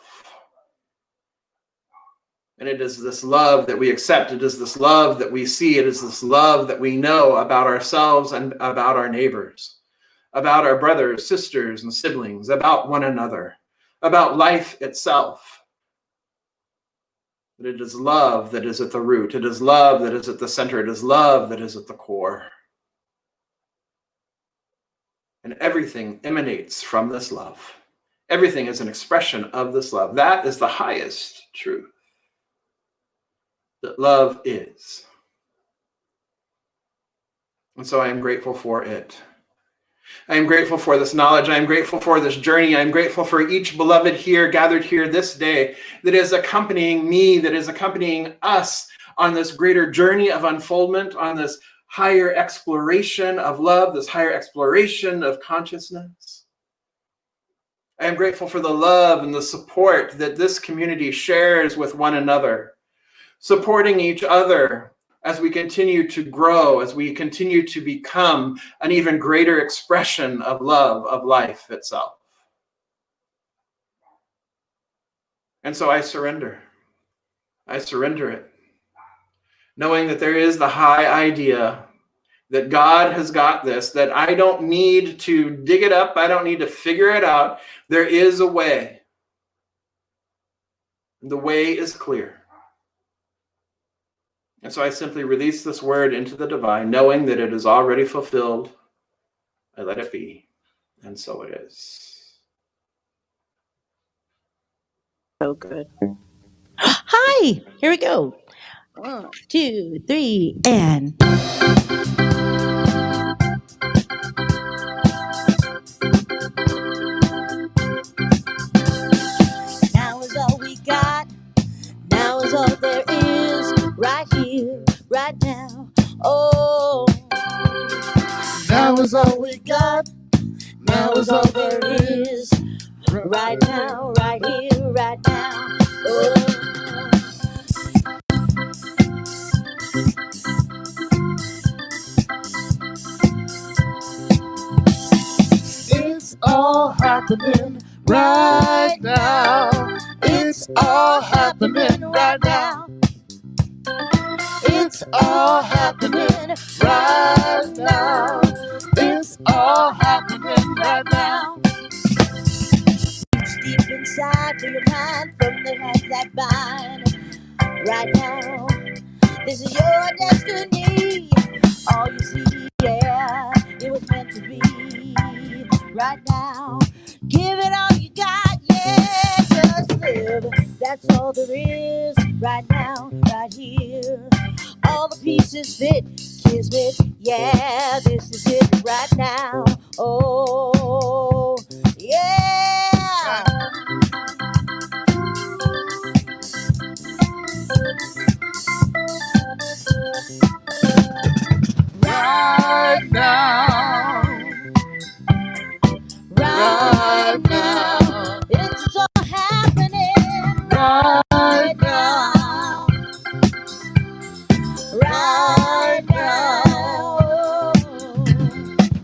And it is this love that we accept. It is this love that we see. It is this love that we know about ourselves and about our neighbors, about our brothers, sisters, and siblings, about one another, about life itself. But it is love that is at the root. It is love that is at the center. It is love that is at the core. And everything emanates from this love. Everything is an expression of this love. That is the highest truth. That love is. And so I am grateful for it. I am grateful for this knowledge. I am grateful for this journey. I am grateful for each beloved here, gathered here this day, that is accompanying me, that is accompanying us on this greater journey of unfoldment, on this higher exploration of love, this higher exploration of consciousness. I am grateful for the love and the support that this community shares with one another, supporting each other as we continue to grow, as we continue to become an even greater expression of love, of life itself. And so I surrender. I surrender it, knowing that there is the high idea that God has got this, that I don't need to dig it up. I don't need to figure it out. There is a way. The way is clear. And so I simply release this word into the divine, knowing that it is already fulfilled. I let it be. And so it is. So good. Hi, here we go. 1, 2, 3, and. Now is all we got. Now is all there is. Right here, right now. Oh. Now is all we got. Now is all there is. Right now, right here, right now. Oh. It's all happening right now. It's all happening right now. It's all happening right now. It's all happening right now. Deep inside, feel your mind from the hands that bind. right now. This is your destiny. All you see, yeah, it was meant to be. Right now, give it all you got, yeah, just live. That's all there is. Right now, right here. All the pieces fit, kismet, yeah, this is it right now. Oh, yeah. Right now. Right now. It's all happening Right now. right now.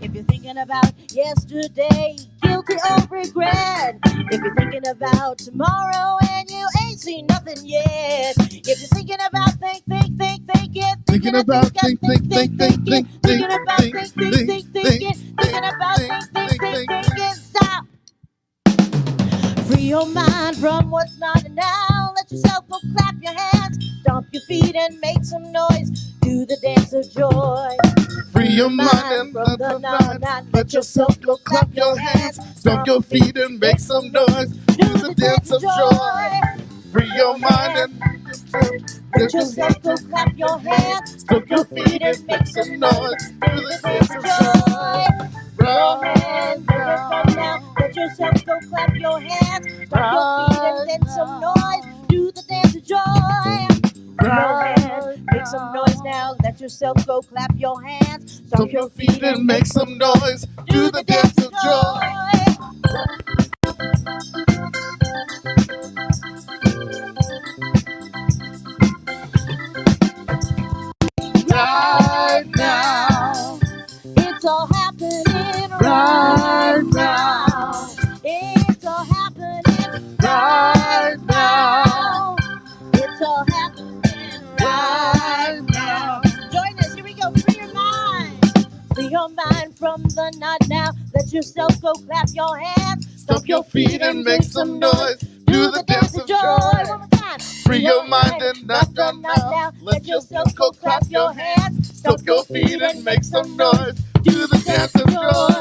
If you're thinking about yesterday, guilty or regret. If you're thinking about tomorrow and you ain't seen nothing yet. If you're thinking about thinking about stop. Free your mind from what's not now. Let yourself go clap your hands, stomp your feet and make some noise. Do the dance of joy. Free your mind from the not. Let yourself go clap your hands, stomp your feet and make some noise. Do the dance of joy. Free your mind and let yourself go clap your hands, stomp your feet and make some noise. Do the dance of joy. Your hands, from now. Let yourself go clap your hands, stomp your feet and make some noise. Do the dance of joy. Your hands, make some noise now. Let yourself go clap your hands, stomp your feet and make some noise. Do the dance of joy. right now. It's all happening Right now. It's all happening Right now. It's all happening Right now. Join us, here we go. Free your mind. Free your mind from the not now. Let yourself go clap your hands. Stomp your feet and make some noise. Do the dance of joy. One more time. Free your mind and not done now. Let yourself go clap your hands. Stomp your feet and make some noise. Do the dance of joy.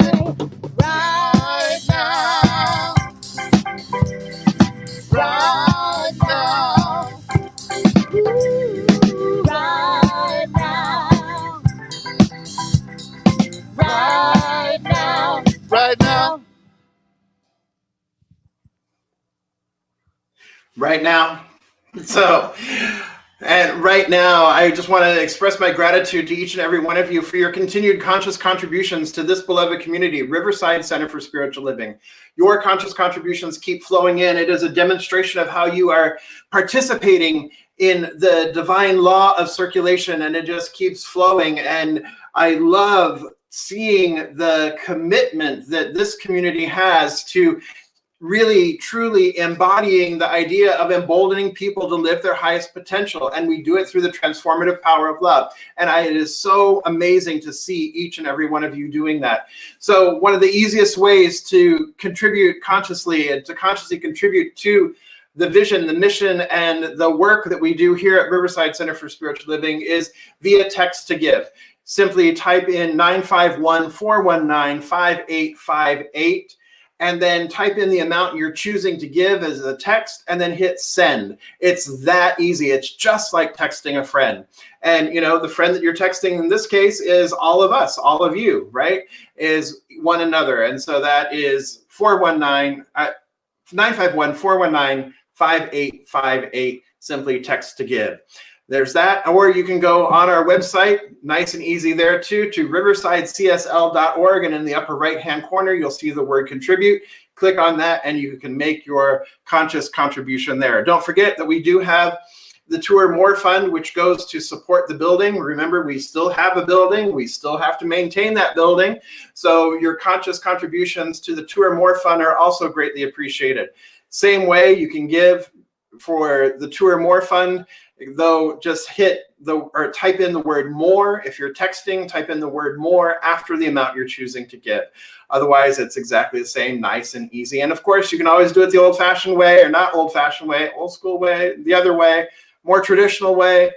Right now. Right now. Right now. Right now. Right now. Right now. And right now, I just want to express my gratitude to each and every one of you for your continued conscious contributions to this beloved community, Riverside Center for Spiritual Living. Your conscious contributions keep flowing in. It is a demonstration of how you are participating in the divine law of circulation, and it just keeps flowing. And I love seeing the commitment that this community has to really truly embodying the idea of emboldening people to live their highest potential. And we do it through the transformative power of love. And it is so amazing to see each and every one of you doing that. So one of the easiest ways to contribute consciously and to consciously contribute to the vision, the mission, and the work that we do here at Riverside Center for Spiritual Living is via text to give. Simply type in 951-419-5858. and then type in the amount you're choosing to give as a text and then hit send. It's that easy. It's just like texting a friend. And you know, the friend that you're texting in this case is all of us, all of you, right? Is one another. And so that is 951-419-5858, simply text to give. There's that, or you can go on our website, nice and easy there too, to riversidecsl.org, and in the upper right-hand corner, you'll see the word contribute. Click on that, and you can make your conscious contribution there. Don't forget that we do have the Tour More Fund, which goes to support the building. Remember, we still have a building. We still have to maintain that building. So your conscious contributions to the Tour More Fund are also greatly appreciated. Same way you can give for the Tour More Fund, though, just type in the word more. If you're texting, type in the word more after the amount you're choosing to give. Otherwise, it's exactly the same, nice and easy. And of course, you can always do it the old-fashioned way, or not old-fashioned way, old school way, the other way, more traditional way,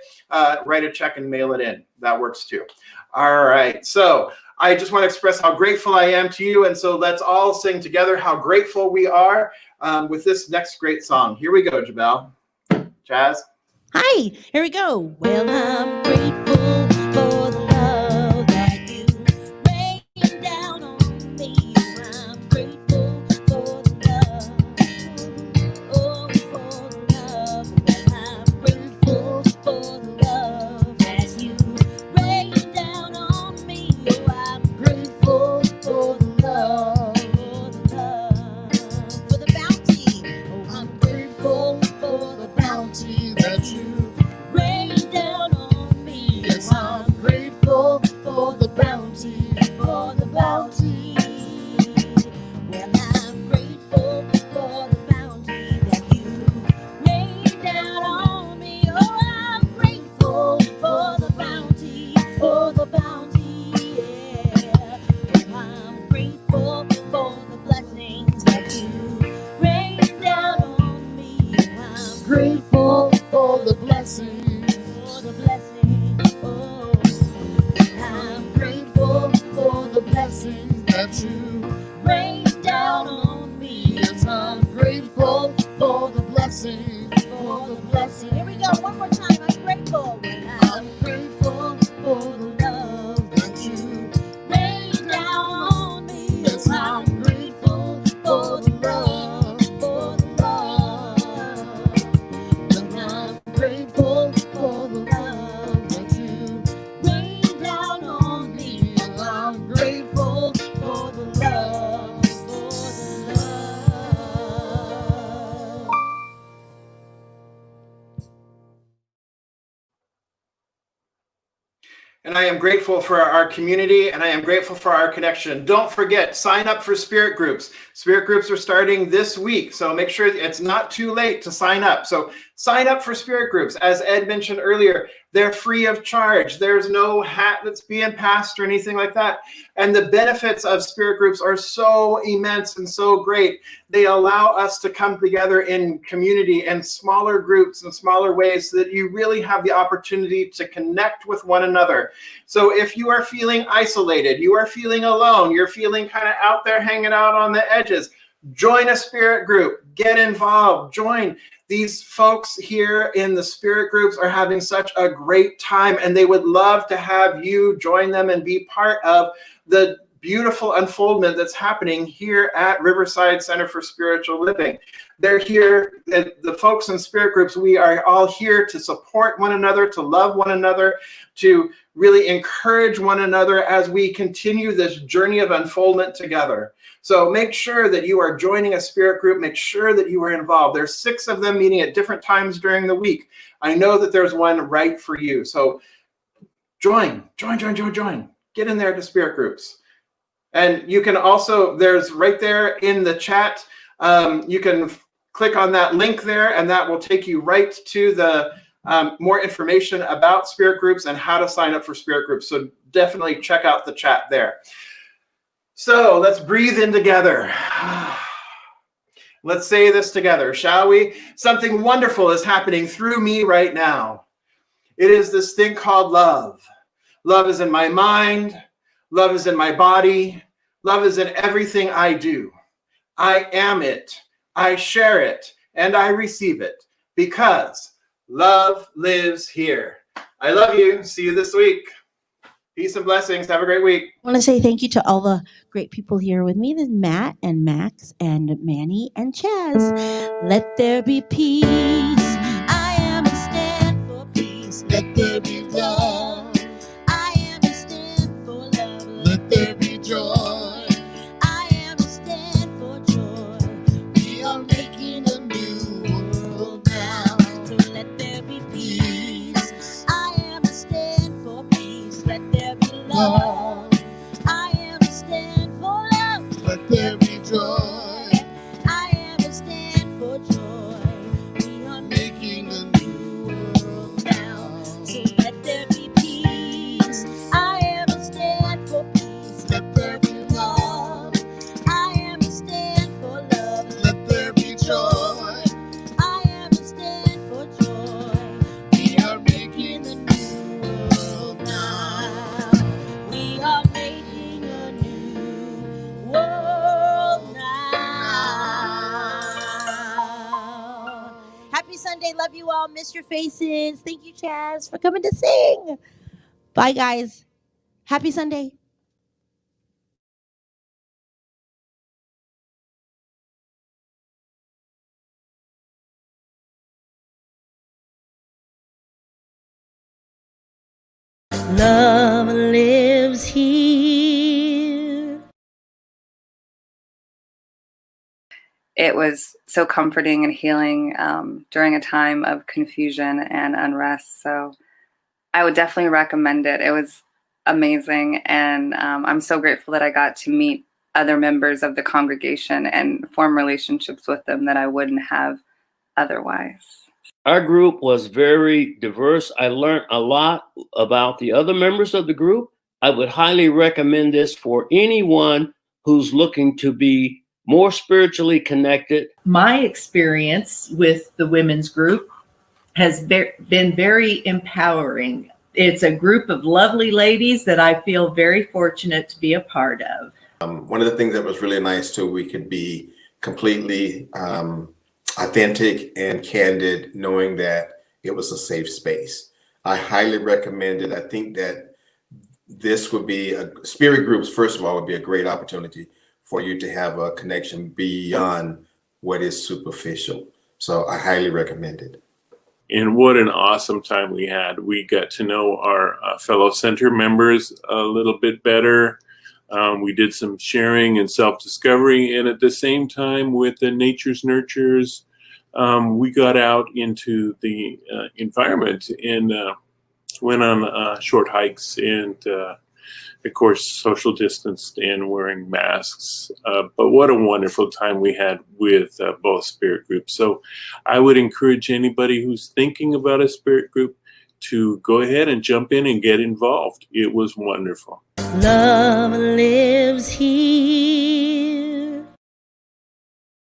write a check and mail it in. That works too. All right, so I just want to express how grateful I am to you, and so let's all sing together how grateful we are with this next great song. Here we go, Jabel. Jazz. Hi, here we go. Well, I'm grateful for the love that you rain down on me. I'm grateful for the love. Oh, for the love. Well, I'm grateful for the love that you rain down on me. Oh, I'm grateful for the love, for the bounty. Oh, I'm grateful for the bounty that you rain down on me. Yes, I'm grateful for the bounty, for the bounty. Well, I'm grateful for the bounty that you rain down on me. Oh, I'm grateful for the bounty, for the bounty. Yeah. Well, I'm grateful for the blessings that you rain down on me. I'm Grateful for the blessings. for the blessings. Oh, I'm grateful for the blessings That you, rain down on me. yes, I'm grateful for the blessings. For the blessing. Here we go. One more time. I'm grateful. I'm grateful for the love That you, rain down on me. yes, I'm grateful for the love, for the love. I'm grateful for the love that you, rain down on me. I'm grateful for the love, for the love. And I am grateful for our community, and I am grateful for our connection. Don't forget, sign up for spirit groups. Spirit groups are starting this week, so make sure it's not too late to sign up. So sign up for spirit groups. As Ed mentioned earlier, they're free of charge. There's no hat that's being passed or anything like that. And the benefits of spirit groups are so immense and so great. They allow us to come together in community and smaller groups and smaller ways so that you really have the opportunity to connect with one another. So if you are feeling isolated, you are feeling alone, you're feeling kind of out there hanging out on the edges, join a spirit group, get involved, join. These folks here in the spirit groups are having such a great time, and they would love to have you join them and be part of the beautiful unfoldment that's happening here at Riverside Center for Spiritual Living. They're here, the folks in spirit groups, we are all here to support one another, to love one another, to really encourage one another as we continue this journey of unfoldment together. So make sure that you are joining a spirit group. Make sure that you are involved. There's 6 of them meeting at different times during the week. I know that there's one right for you. So join. Get in there to spirit groups. And you can also, there's right there in the chat, you can click on that link there, and that will take you right to the more information about spirit groups and how to sign up for spirit groups. So definitely check out the chat there. So let's breathe in together. Let's say this together, shall we? Something wonderful is happening through me right now. It is this thing called love. Love is in my mind. Love is in my body. Love is in everything I do. I am it. I share it. And I receive it because love lives here. I love you. See you this week. Peace and blessings. Have a great week. I want to say thank you to all the great people here with me. There's Matt and Max and Manny and Chaz. Let there be peace. I am a stand for peace. let there be love. I am a stand for love. Let there be joy. I am a stand for joy. We are making a new world now. So let there be peace. I am a stand for peace. Let there be love. I am a stand for love. Let there be joy. I am a stand for joy. We are Making a new world now. So let there be peace. I am a stand for peace. Let there be love. I am a stand for love. Let there be joy. I am a stand for joy. Sunday. Love you all. Miss your faces. Thank you, Chaz, for coming to sing. Bye, guys. Happy Sunday. Love lives here. It was so comforting and healing during a time of confusion and unrest. So I would definitely recommend it. It was amazing. And I'm so grateful that I got to meet other members of the congregation and form relationships with them that I wouldn't have otherwise. Our group was very diverse. I learned a lot about the other members of the group. I would highly recommend this for anyone who's looking to be more spiritually connected. My experience with the women's group has been very empowering. It's a group of lovely ladies that I feel very fortunate to be a part of. One of the things that was really nice too, we could be completely authentic and candid, knowing that it was a safe space. I highly recommend it. I think that this would be spirit groups, first of all, would be a great opportunity for you to have a connection beyond what is superficial. So I highly recommend it. And what an awesome time we had. We got to know our fellow center members a little bit better. We did some sharing and self-discovery. And at the same time with the Nature's Nurtures, we got out into the environment and went on short hikes and of course, social distanced and wearing masks. But what a wonderful time we had with both spirit groups. So I would encourage anybody who's thinking about a spirit group to go ahead and jump in and get involved. It was wonderful. Love lives here.